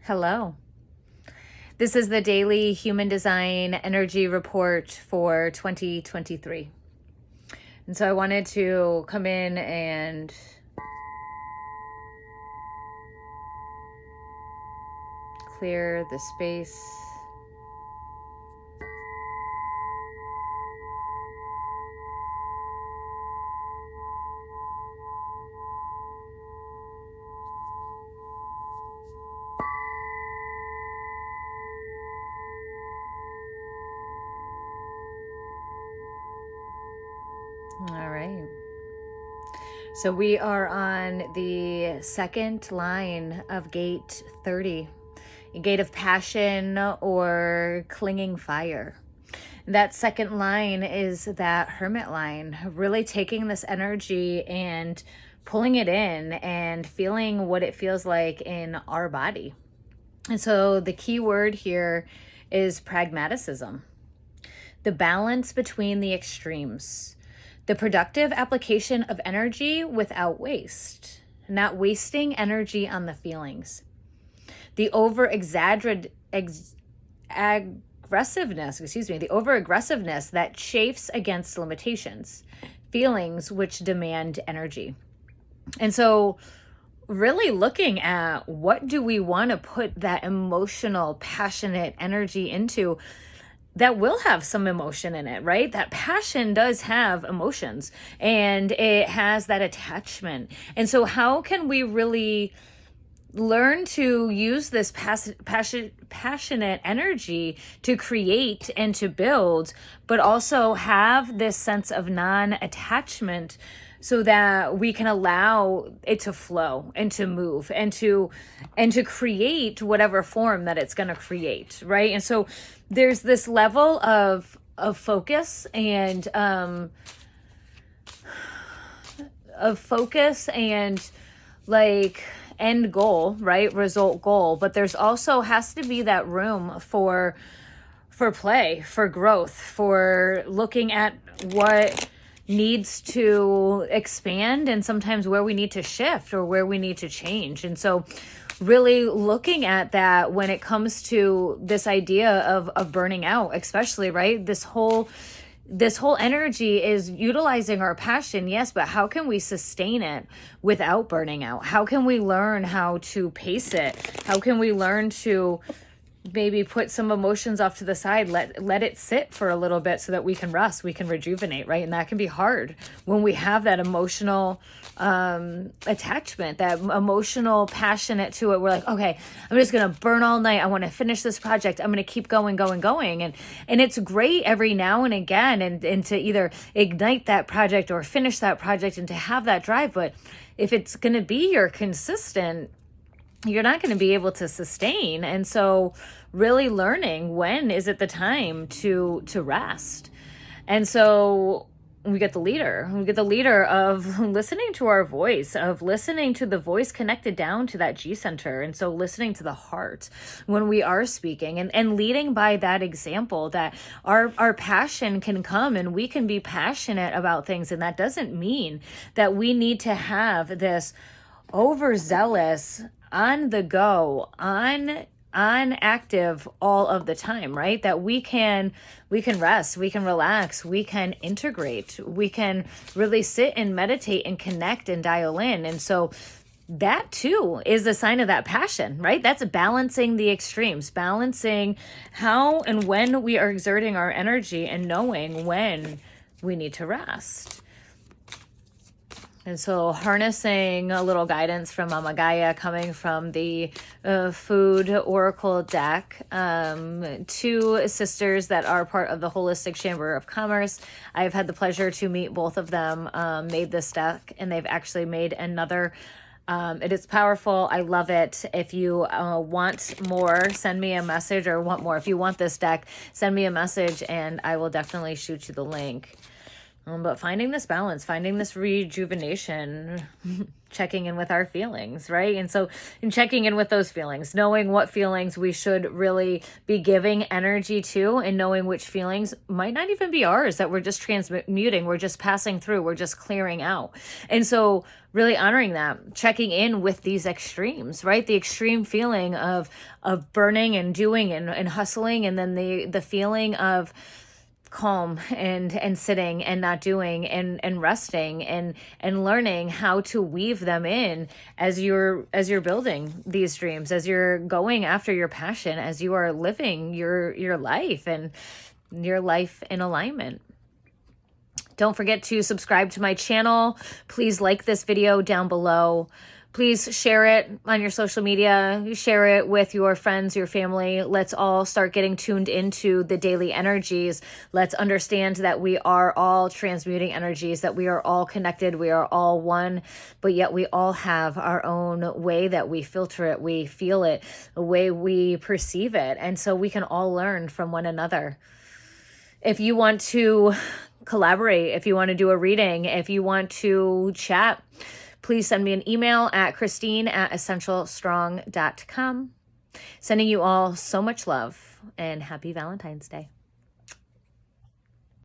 Hello. This is the daily human design energy report for 2023. And so I wanted to come in and clear the space. All right. So we are on the second line of gate 30, a gate of passion or clinging fire. That second line is that hermit line, really taking this energy and pulling it in and feeling what it feels like in our body. And so the key word here is pragmaticism, the balance between the extremes. The productive application of energy without waste, not wasting energy on the feelings. The over-aggressiveness that chafes against limitations, feelings which demand energy. And so really looking at what do we want to put that emotional, passionate energy into that will have some emotion in it, right? That passion does have emotions and it has that attachment. And so how can we really learn to use this passionate energy to create and to build, but also have this sense of non-attachment so that we can allow it to flow and to move and to create whatever form that it's going to create, right? And so there's this level of focus and like end goal, right? Result goal. But there's also has to be that room for play, for growth, for looking at what needs to expand and sometimes where we need to shift or where we need to change. And so really looking at that when it comes to this idea of burning out, especially, right? This whole energy is utilizing our passion, yes, but how can we sustain it without burning out? How can we learn how to pace it? How can we learn to maybe put some emotions off to the side, let it sit for a little bit so that we can rest, we can rejuvenate, right? And that can be hard when we have that emotional attachment, that emotional passionate to it. We're like, okay, I'm just going to burn all night. I want to finish this project. I'm going to keep going. And it's great every now and again and to either ignite that project or finish that project and to have that drive. But if it's going to be your consistent, you're not going to be able to sustain. And so really learning when is it the time to rest. And so we get the leader of listening to our voice, of listening to the voice connected down to that G center. And so listening to the heart when we are speaking and leading by that example that our passion can come and we can be passionate about things. And that doesn't mean that we need to have this overzealous on the go, on active all of the time, right? That we can rest, we can relax, we can integrate, we can really sit and meditate and connect and dial in. And so that too is a sign of that passion, right? That's balancing the extremes, balancing how and when we are exerting our energy and knowing when we need to rest. And so harnessing a little guidance from Mama Gaia coming from the Food Oracle deck, two sisters that are part of the Holistic Chamber of Commerce. I've had the pleasure to meet both of them, made this deck, and they've actually made another. It is powerful. I love it. If you want more, send me a message, or want more. If you want this deck, send me a message and I will definitely shoot you the link. But finding this balance, finding this rejuvenation, checking in with our feelings, right? And so in checking in with those feelings, knowing what feelings we should really be giving energy to, and knowing which feelings might not even be ours, that we're just transmuting, we're just passing through, we're just clearing out. And so really honoring that, checking in with these extremes, right? The extreme feeling of burning and doing and hustling, and then the feeling of calm and sitting and not doing and resting and learning how to weave them in as you're building these dreams, as you're going after your passion, as you are living your life and your life in alignment. Don't forget to subscribe to my channel. Please like this video down below. Please share it on your social media. Share it with your friends, your family. Let's all start getting tuned into the daily energies. Let's understand that we are all transmuting energies, that we are all connected, we are all one, but yet we all have our own way that we filter it, we feel it, the way we perceive it. And so we can all learn from one another. If you want to collaborate, if you want to do a reading, if you want to chat, please send me an email at Christine@essentialstrong.com. Sending you all so much love and happy Valentine's Day.